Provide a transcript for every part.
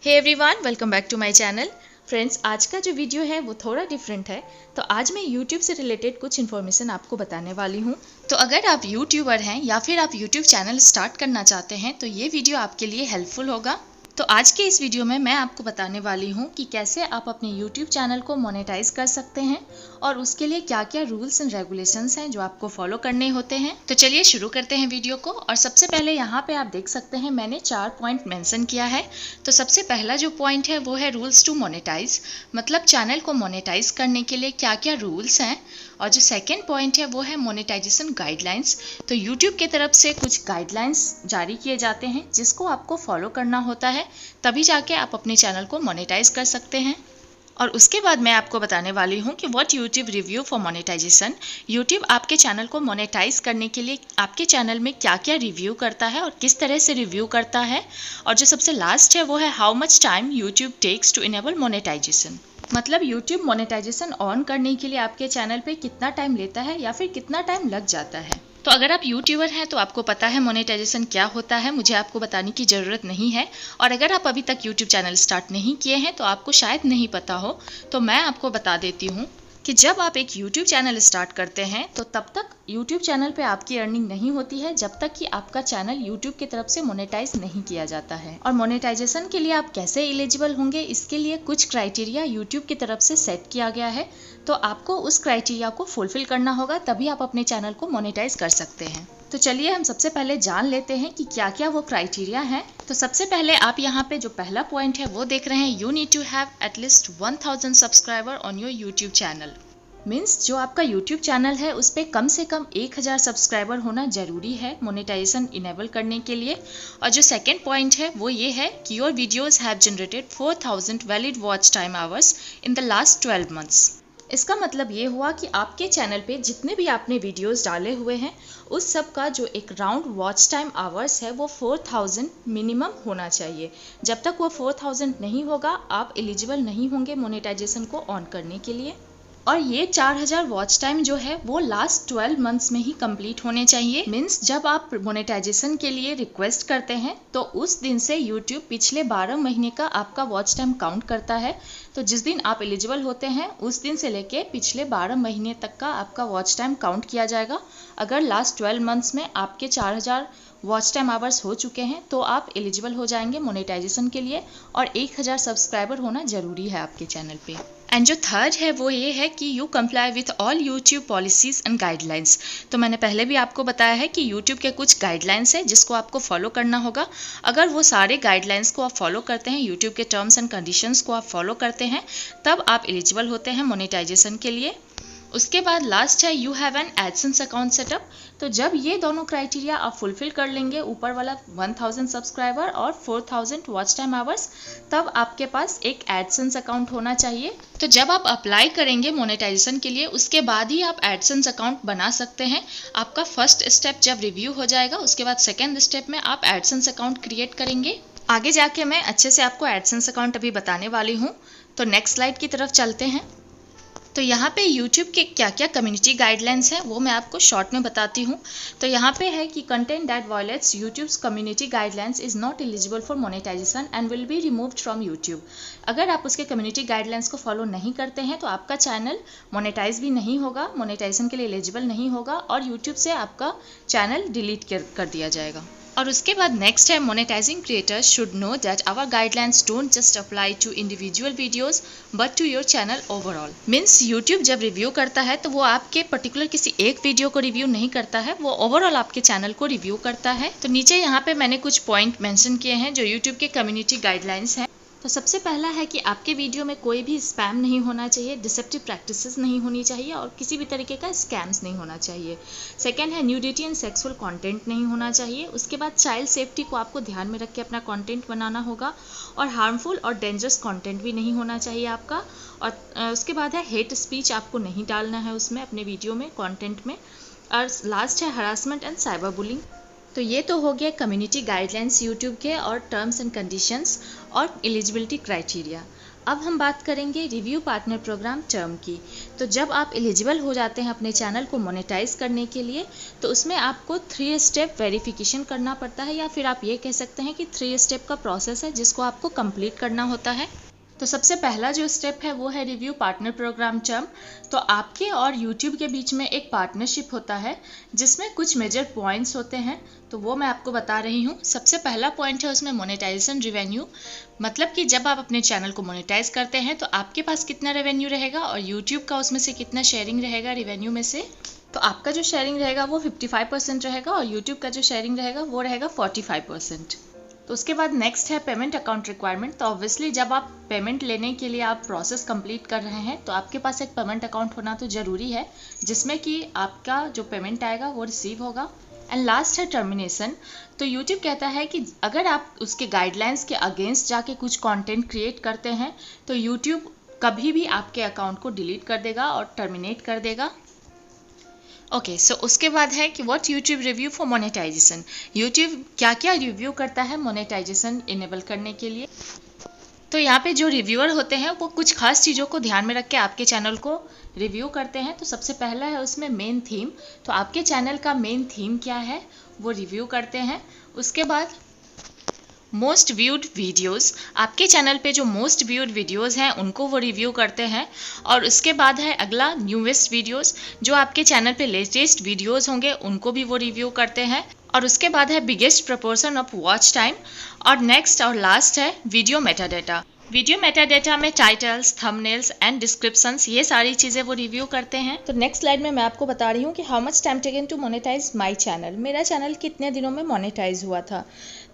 Hey everyone, welcome back to my channel. Friends, आज का जो वीडियो है वो थोड़ा डिफरेंट है। तो आज मैं YouTube से रिलेटेड कुछ इन्फॉर्मेशन आपको बताने वाली हूँ। तो अगर आप यूट्यूबर हैं या फिर आप YouTube चैनल स्टार्ट करना चाहते हैं तो ये वीडियो आपके लिए हेल्पफुल होगा। तो आज के इस वीडियो में मैं आपको बताने वाली हूँ कि कैसे आप अपने YouTube चैनल को मोनेटाइज कर सकते हैं और उसके लिए क्या क्या रूल्स एंड रेगुलेशंस हैं जो आपको फॉलो करने होते हैं। तो चलिए शुरू करते हैं वीडियो को। और सबसे पहले यहाँ पे आप देख सकते हैं मैंने 4 पॉइंट मेंशन किया है। तो सबसे पहला जो पॉइंट है वो है रूल्स टू मोनेटाइज, मतलब चैनल को मोनेटाइज करने के लिए क्या क्या रूल्स हैं। और जो सेकेंड पॉइंट है वो है मोनेटाइजेशन गाइडलाइंस। तो YouTube की तरफ से कुछ गाइडलाइंस जारी किए जाते हैं जिसको आपको फॉलो करना होता है, तभी जाके आप अपने चैनल को मोनेटाइज कर सकते हैं। और उसके बाद मैं आपको बताने वाली हूँ कि what YouTube review for monetization. YouTube आपके चैनल को मोनेटाइज करने के लिए आपके चैनल में क्या क्या रिव्यू करता है और किस तरह से रिव्यू करता है। और जो सबसे लास्ट है वो है how much time YouTube takes to enable monetization, मतलब YouTube मोनेटाइजेशन ऑन करने के लिए आपके चैनल पे कितना टाइम लेता है या फिर कितना टाइम लग जाता है। तो अगर आप यूट्यूबर हैं तो आपको पता है मोनेटाइजेशन क्या होता है, मुझे आपको बताने की ज़रूरत नहीं है। और अगर आप अभी तक यूट्यूब चैनल स्टार्ट नहीं किए हैं तो आपको शायद नहीं पता हो, तो मैं आपको बता देती हूँ कि जब आप एक YouTube चैनल स्टार्ट करते हैं तो तब तक YouTube चैनल पे आपकी अर्निंग नहीं होती है जब तक कि आपका चैनल YouTube की तरफ से मोनेटाइज नहीं किया जाता है। और मोनेटाइजेशन के लिए आप कैसे एलिजिबल होंगे, इसके लिए कुछ क्राइटेरिया YouTube की तरफ से सेट किया गया है। तो आपको उस क्राइटेरिया को फुलफिल करना होगा, तभी आप अपने चैनल को मोनेटाइज कर सकते हैं। तो चलिए हम सबसे पहले जान लेते हैं कि क्या क्या वो क्राइटेरिया हैं। तो सबसे पहले आप यहाँ पे जो पहला पॉइंट है वो देख रहे हैं, you need to have at least 1000 subscriber on your YouTube channel. Means जो आपका YouTube चैनल है उस पर कम से कम 1000 सब्सक्राइबर होना जरूरी है मोनेटाइजेशन इनेबल करने के लिए। और जो सेकेंड पॉइंट है वो ये है कि your videos have generated 4000 valid watch time hours in the last 12 months. इसका मतलब ये हुआ कि आपके चैनल पे जितने भी आपने वीडियोस डाले हुए हैं उस सब का जो एक राउंड वॉच टाइम आवर्स है वो 4000 मिनिमम होना चाहिए। जब तक वो 4000 नहीं होगा आप एलिजिबल नहीं होंगे मोनेटाइजेशन को ऑन करने के लिए। और ये 4000 वॉच टाइम जो है वो लास्ट 12 मंथ्स में ही कंप्लीट होने चाहिए। मीन्स जब आप मोनेटाइजेशन के लिए रिक्वेस्ट करते हैं तो उस दिन से YouTube पिछले 12 महीने का आपका वॉच टाइम काउंट करता है। तो जिस दिन आप एलिजिबल होते हैं उस दिन से लेके पिछले 12 महीने तक का आपका वॉच टाइम काउंट किया जाएगा। अगर लास्ट 12 मंथ्स में आपके 4000 वॉच टाइम आवर्स हो चुके हैं तो आप एलिजिबल हो जाएंगे मोनेटाइजेशन के लिए। और 1000 सब्सक्राइबर होना जरूरी है आपके चैनल पे। एंड जो थर्ड है वो ये है कि you comply with all YouTube policies and guidelines. तो मैंने पहले भी आपको बताया है कि यूट्यूब के कुछ गाइडलाइंस है जिसको आपको फॉलो करना होगा। अगर वो सारे गाइडलाइंस को आप फॉलो करते हैं, यूट्यूब के टर्म्स एंड कंडीशंस को आप फॉलो करते हैं, तब आप एलिजिबल होते हैं मोनेटाइजेशन के लिए। उसके बाद लास्ट है you have an AdSense account setup. तो जब ये दोनों क्राइटेरिया आप फुलफिल कर लेंगे, ऊपर वाला 1000 सब्सक्राइबर और 4000 वॉच टाइम आवर्स, तब आपके पास एक एडसेंस अकाउंट होना चाहिए। तो जब आप अप्लाई करेंगे मोनेटाइजेशन के लिए उसके बाद ही आप एडसेंस अकाउंट बना सकते हैं। आपका फर्स्ट स्टेप जब रिव्यू हो जाएगा उसके बाद सेकेंड स्टेप में आप एडसेंस अकाउंट क्रिएट करेंगे। आगे जाके मैं अच्छे से आपको एडसेंस अकाउंट अभी बताने वाली हूँ। तो नेक्स्ट स्लाइड की तरफ चलते हैं। तो यहाँ पे YouTube के क्या क्या कम्युनिटी गाइडलाइंस हैं वो मैं आपको शॉर्ट में बताती हूँ। तो यहाँ पे है कि content that violates YouTube's community guidelines is not eligible for monetization and will be removed from YouTube. अगर आप उसके कम्युनिटी गाइडलाइंस को फॉलो नहीं करते हैं तो आपका चैनल मोनेटाइज भी नहीं होगा, मोनेटाइजेशन के लिए एलिजिबल नहीं होगा और यूट्यूब से आपका चैनल डिलीट कर दिया जाएगा। और उसके बाद नेक्स्ट है monetizing creators should know that our guidelines don't just apply to individual videos but to your channel overall. Means YouTube जब रिव्यू करता है तो वो आपके पर्टिकुलर किसी एक वीडियो को रिव्यू नहीं करता है, वो ओवरऑल आपके चैनल को रिव्यू करता है। तो नीचे यहाँ पे मैंने कुछ पॉइंट मेंशन किए हैं जो यूट्यूब के कम्युनिटी गाइडलाइंस हैं। तो सबसे पहला है कि आपके वीडियो में कोई भी स्पैम नहीं होना चाहिए, डिसेप्टिव प्रैक्टिसेस नहीं होनी चाहिए और किसी भी तरीके का स्कैम्स नहीं होना चाहिए। सेकंड है न्यूडिटी एंड सेक्सुअल कंटेंट नहीं होना चाहिए। उसके बाद चाइल्ड सेफ्टी को आपको ध्यान में रख के अपना कंटेंट बनाना होगा और हार्मफुल और डेंजरस कंटेंट भी नहीं होना चाहिए आपका। और उसके बाद है हेट स्पीच आपको नहीं डालना है उसमें अपने वीडियो में, कंटेंट में। और लास्ट है हरासमेंट एंड साइबर बुलिंग। तो ये तो हो गया कम्युनिटी गाइडलाइंस यूट्यूब के और टर्म्स एंड कंडीशंस और एलिजिबिलिटी क्राइटेरिया। अब हम बात करेंगे रिव्यू पार्टनर प्रोग्राम टर्म की। तो जब आप एलिजिबल हो जाते हैं अपने चैनल को मोनेटाइज करने के लिए, तो उसमें आपको 3 स्टेप वेरिफिकेशन करना पड़ता है, या फिर आप ये कह सकते हैं कि 3 स्टेप का प्रोसेस है जिसको आपको कंप्लीट करना होता है। तो सबसे पहला जो स्टेप है वो है रिव्यू पार्टनर प्रोग्राम टर्म। तो आपके और यूट्यूब के बीच में एक पार्टनरशिप होता है जिसमें कुछ मेजर पॉइंट्स होते हैं, तो वो मैं आपको बता रही हूँ। सबसे पहला पॉइंट है उसमें मोनेटाइजेशन रेवेन्यू, मतलब कि जब आप अपने चैनल को मोनेटाइज करते हैं तो आपके पास कितना रेवेन्यू रहेगा और यूट्यूब का उसमें से कितना शेयरिंग रहेगा रेवेन्यू में से। तो आपका जो शेयरिंग रहेगा वो 55% रहेगा और यूट्यूब का जो शेयरिंग रहेगा वो रहेगा 45%। तो उसके बाद नेक्स्ट है पेमेंट अकाउंट रिक्वायरमेंट। तो ऑब्वियसली जब आप पेमेंट लेने के लिए आप प्रोसेस कंप्लीट कर रहे हैं तो आपके पास एक पेमेंट अकाउंट होना तो ज़रूरी है, जिसमें कि आपका जो पेमेंट आएगा वो रिसीव होगा। एंड लास्ट है टर्मिनेशन। तो यूट्यूब कहता है कि अगर आप उसके गाइडलाइंस के अगेंस्ट जाके कुछ कंटेंट क्रिएट करते हैं तो यूट्यूब कभी भी आपके अकाउंट को डिलीट कर देगा और टर्मिनेट कर देगा। ओके, सो उसके बाद है कि what YouTube review for monetization. YouTube क्या क्या रिव्यू करता है मोनेटाइजेशन इनेबल करने के लिए। तो यहाँ पे जो रिव्यूअर होते हैं वो कुछ खास चीज़ों को ध्यान में रख के आपके चैनल को रिव्यू करते हैं। तो सबसे पहला है उसमें मेन थीम। तो आपके चैनल का मेन थीम क्या है वो रिव्यू करते हैं। उसके बाद मोस्ट व्यूड वीडियोस, आपके चैनल पे जो मोस्ट व्यूड वीडियोस हैं उनको वो रिव्यू करते हैं। और उसके बाद है अगला न्यूएस्ट वीडियोस, जो आपके चैनल पे लेटेस्ट वीडियोस होंगे उनको भी वो रिव्यू करते हैं। और उसके बाद है biggest proportion of watch time. और नेक्स्ट और लास्ट है वीडियो मेटाडेटा। वीडियो मेटाडेटा में टाइटल्स, थंबनेल्स एंड डिस्क्रिप्शंस, ये सारी चीज़ें वो रिव्यू करते हैं। तो नेक्स्ट स्लाइड में मैं आपको बता रही हूँ कि how much time taken to monetize my channel. मेरा चैनल कितने दिनों में मोनेटाइज हुआ था।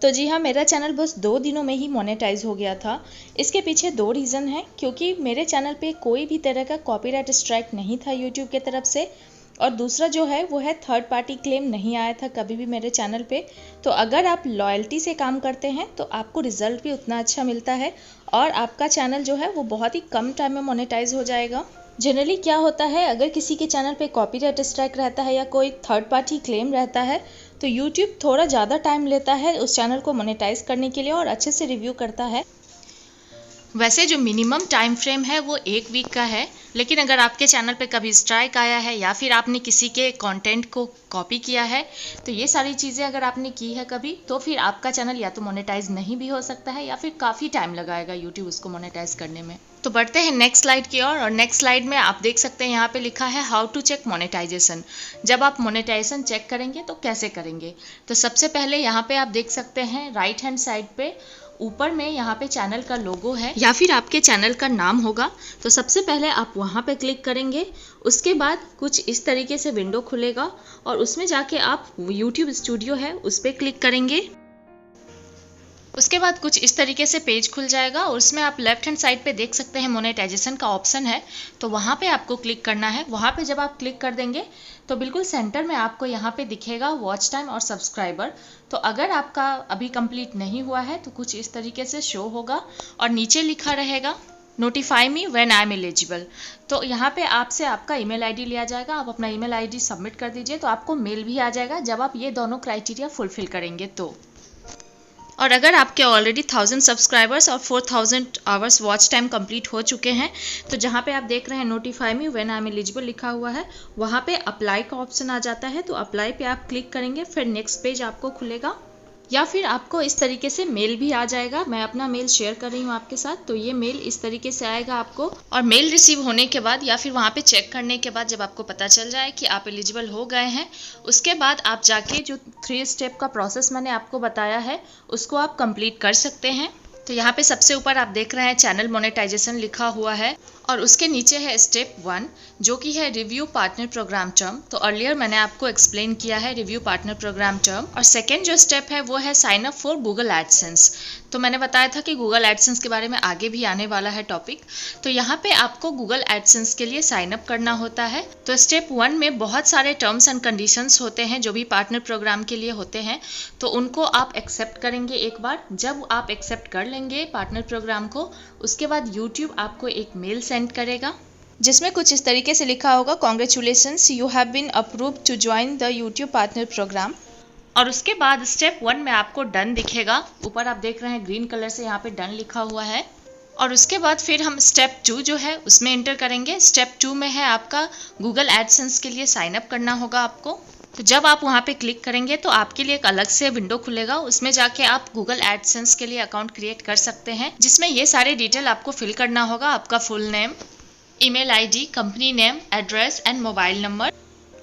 तो जी हाँ, मेरा चैनल बस 2 दिनों में ही मोनेटाइज हो गया था। इसके पीछे 2 रीज़न हैं, क्योंकि मेरे चैनल पे कोई भी तरह का कॉपीराइट स्ट्राइक नहीं था यूट्यूब की तरफ से, और दूसरा जो है वो है थर्ड पार्टी क्लेम नहीं आया था कभी भी मेरे चैनल पे। तो अगर आप लॉयल्टी से काम करते हैं तो आपको रिजल्ट भी उतना अच्छा मिलता है और आपका चैनल जो है वो बहुत ही कम टाइम में मोनेटाइज हो जाएगा। जनरली क्या होता है, अगर किसी के चैनल पे कॉपीराइट स्ट्राइक रहता है या कोई थर्ड पार्टी क्लेम रहता है तो यूट्यूब थोड़ा ज़्यादा टाइम लेता है उस चैनल को मोनेटाइज करने के लिए और अच्छे से रिव्यू करता है। वैसे जो मिनिमम टाइम फ्रेम है वो 1 वीक का है, लेकिन अगर आपके चैनल पे कभी स्ट्राइक आया है या फिर आपने किसी के कंटेंट को कॉपी किया है, तो ये सारी चीज़ें अगर आपने की है कभी, तो फिर आपका चैनल या तो मोनेटाइज नहीं भी हो सकता है या फिर काफ़ी टाइम लगाएगा यूट्यूब उसको मोनेटाइज करने में। तो बढ़ते हैं नेक्स्ट स्लाइड की ओर। और नेक्स्ट स्लाइड में आप देख सकते हैं यहाँ पे लिखा है हाउ टू चेक मोनेटाइजेशन। जब आप मोनेटाइजेशन चेक करेंगे तो कैसे करेंगे। तो सबसे पहले यहाँ पे आप देख सकते हैं राइट हैंड साइड पे ऊपर में यहाँ पे चैनल का लोगो है या फिर आपके चैनल का नाम होगा। तो सबसे पहले आप वहाँ पे क्लिक करेंगे। उसके बाद कुछ इस तरीके से विंडो खुलेगा और उसमें जाके आप YouTube स्टूडियो है उस पर क्लिक करेंगे। उसके बाद कुछ इस तरीके से पेज खुल जाएगा और उसमें आप लेफ्ट हैंड साइड पे देख सकते हैं मोनेटाइजेशन का ऑप्शन है, तो वहाँ पे आपको क्लिक करना है। वहाँ पे जब आप क्लिक कर देंगे तो बिल्कुल सेंटर में आपको यहाँ पे दिखेगा वॉच टाइम और सब्सक्राइबर। तो अगर आपका अभी कंप्लीट नहीं हुआ है तो कुछ इस तरीके से शो होगा और नीचे लिखा रहेगा notify me when I am eligible. तो यहाँ पे आपसे आपका ईमेल आईडी लिया जाएगा। आप अपना ईमेल आईडी सबमिट कर दीजिए तो आपको मेल भी आ जाएगा जब आप ये दोनों क्राइटेरिया फुलफिल करेंगे तो। और अगर आपके ऑलरेडी 1000 सब्सक्राइबर्स और 4000 आवर्स वॉच टाइम कंप्लीट हो चुके हैं, तो जहाँ पे आप देख रहे हैं notify me when I am eligible लिखा हुआ है, वहाँ पे अप्लाई का ऑप्शन आ जाता है। तो अप्लाई पे आप क्लिक करेंगे, फिर नेक्स्ट पेज आपको खुलेगा या फिर आपको इस तरीके से मेल भी आ जाएगा। मैं अपना मेल शेयर कर रही हूँ आपके साथ। तो ये मेल इस तरीके से आएगा आपको, और मेल रिसीव होने के बाद या फिर वहाँ पे चेक करने के बाद जब आपको पता चल जाए कि आप एलिजिबल हो गए हैं, उसके बाद आप जाके जो 3 स्टेप का प्रोसेस मैंने आपको बताया है उसको आप कंप्लीट कर सकते हैं। तो यहाँ पे सबसे ऊपर आप देख रहे हैं चैनल मोनेटाइजेशन लिखा हुआ है और उसके नीचे है स्टेप 1 जो कि है रिव्यू पार्टनर प्रोग्राम टर्म। तो अर्लियर मैंने आपको एक्सप्लेन किया है रिव्यू पार्टनर प्रोग्राम टर्म। और सेकेंड जो स्टेप है वो है sign up for Google AdSense. तो मैंने बताया था कि गूगल एडसेंस के बारे में आगे भी आने वाला है टॉपिक। तो यहाँ पे आपको गूगल एडसेंस के लिए साइन अप करना होता है। तो स्टेप 1 में बहुत सारे टर्म्स एंड कंडीशंस होते हैं जो भी पार्टनर प्रोग्राम के लिए होते हैं, तो उनको आप एक्सेप्ट करेंगे एक बार। जब आप एक्सेप्ट कर लेंगे पार्टनर प्रोग्राम को, उसके बाद यूट्यूब आपको एक मेल सेंड करेगा जिसमें कुछ इस तरीके से लिखा होगा congratulations you have been approved to join the YouTube partner program. और उसके बाद स्टेप 1 में आपको डन दिखेगा। ऊपर आप देख रहे हैं ग्रीन कलर से यहाँ पे डन लिखा हुआ है। और उसके बाद फिर हम स्टेप 2 जो है उसमें एंटर करेंगे। स्टेप 2 में है आपका गूगल एडसेंस के लिए साइन अप करना होगा आपको। तो जब आप वहाँ पे क्लिक करेंगे तो आपके लिए एक अलग से विंडो खुलेगा, उसमें जाके आप गूगल एडसेंस के लिए अकाउंट क्रिएट कर सकते हैं, जिसमें ये सारे डिटेल आपको फिल करना होगा। आपका full name, email ID, company name, address and mobile number.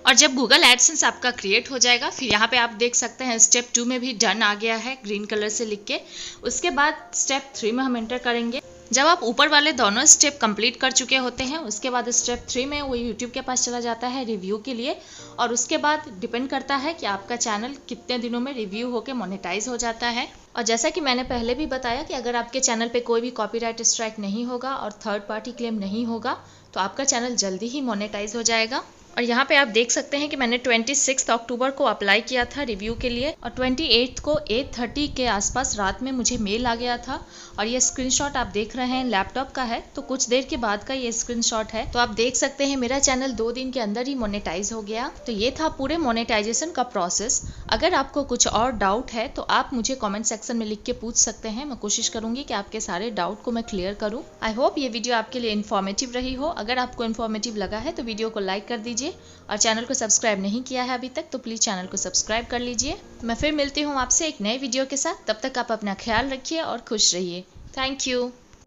और जब गूगल एडसेंस आपका क्रिएट हो जाएगा, फिर यहाँ पे आप देख सकते हैं स्टेप 2 में भी डन आ गया है ग्रीन कलर से लिख के। उसके बाद स्टेप 3 में हम एंटर करेंगे। जब आप ऊपर वाले दोनों स्टेप कंप्लीट कर चुके होते हैं, उसके बाद स्टेप 3 में वो यूट्यूब के पास चला जाता है रिव्यू के लिए। और उसके बाद डिपेंड करता है कि आपका चैनल कितने दिनों में रिव्यू होकर मोनेटाइज हो जाता है। और जैसा कि मैंने पहले भी बताया कि अगर आपके चैनल पे कोई भी कॉपीराइट स्ट्राइक नहीं होगा और थर्ड पार्टी क्लेम नहीं होगा, तो आपका चैनल जल्दी ही मोनेटाइज हो जाएगा। और यहाँ पे आप देख सकते हैं कि मैंने 26 अक्टूबर को अप्लाई किया था रिव्यू के लिए, और 28 को 8:30 के आसपास रात में मुझे मेल आ गया था। और ये स्क्रीनशॉट आप देख रहे हैं लैपटॉप का है, तो कुछ देर के बाद का ये स्क्रीनशॉट है। तो आप देख सकते हैं मेरा चैनल 2 दिन के अंदर ही मोनेटाइज हो गया। तो ये था पूरे मोनेटाइजेशन का प्रोसेस। अगर आपको कुछ और डाउट है तो आप मुझे कॉमेंट सेक्शन में लिख के पूछ सकते हैं। मैं कोशिश करूंगी कि आपके सारे डाउट को मैं क्लियर करूँ। आई होप ये वीडियो आपके लिए इन्फॉर्मेटिव रही हो। अगर आपको इन्फॉर्मेटिव लगा है तो वीडियो को लाइक कर दीजिए, और चैनल को सब्सक्राइब नहीं किया है अभी तक तो प्लीज़ चैनल को सब्सक्राइब कर लीजिए। मैं फिर मिलती हूँ आपसे एक नए वीडियो के साथ। तब तक आप अपना ख्याल रखिए और खुश रहिए। Thank you.